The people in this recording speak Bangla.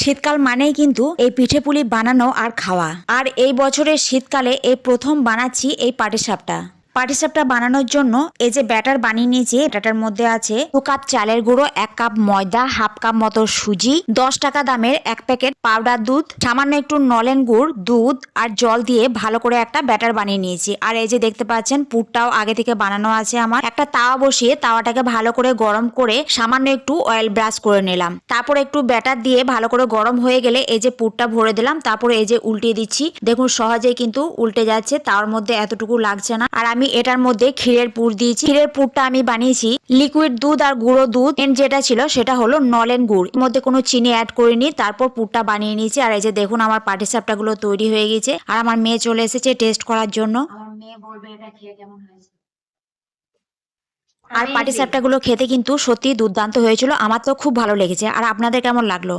শীতকাল মানেই কিন্তু এই পিঠে পুলি বানানো আর খাওয়া। আর এই বছরের শীতকালে এই প্রথম বানাচ্ছি এই পাটিসাপটা। পাটিসাপটা বানানোর জন্য এই যে ব্যাটার বানিয়ে নিয়েছি, ব্যাটার মধ্যে আছে 2 কাপ চালের গুঁড়ো, 1 কাপ ময়দা, হাফ কাপ মতো সুজি, 10 টাকা দামের 1 প্যাকেট পাউডার দুধ, সামান্য একটু নলেন গুড়, দুধ আর জল দিয়ে ভালো করে একটা ব্যাটার বানিয়ে নিয়েছি। আর এই যে দেখতে পাচ্ছেন পুরটাও আগে থেকে বানানো আছে আমার। একটা তাওয়া বসিয়ে তাওয়াটাকে ভালো করে গরম করে সামান্য একটু অয়েল ব্রাশ করে নিলাম। তারপর একটু ব্যাটার দিয়ে ভালো করে গরম হয়ে গেলে এই যে পুরটা ভরে দিলাম। তারপরে এই যে উল্টিয়ে দিচ্ছি, দেখুন সহজেই কিন্তু উল্টে যাচ্ছে, তার মধ্যে এতটুকু লাগছে না। আর আমি এটার মধ্যে ক্ষীরের পুর দিয়েছি। ক্ষীরের পুরটা আমি বানিয়েছি লিকুইড দুধ আর গুঁড়ো দুধ, যেটা ছিল সেটা হলো নলেন গুড়, এর মধ্যে কোনো চিনি অ্যাড করিনি। তারপর পুরটা বানিয়ে নিয়েছি। আর এই যে দেখুন আমার পাটিসাপটা গুলো তৈরি হয়ে গেছে। আর আমার মেয়ে চলে এসেছে টেস্ট করার জন্য। আমার মেয়ে বলবে এটা খেয়ে কেমন হয়েছে। আর পাটিসাপটা গুলো খেতে কিন্তু সত্যি দুর্দান্ত হয়েছিল, আমার তো খুব ভালো লেগেছে। আর আপনাদের কেমন লাগলো?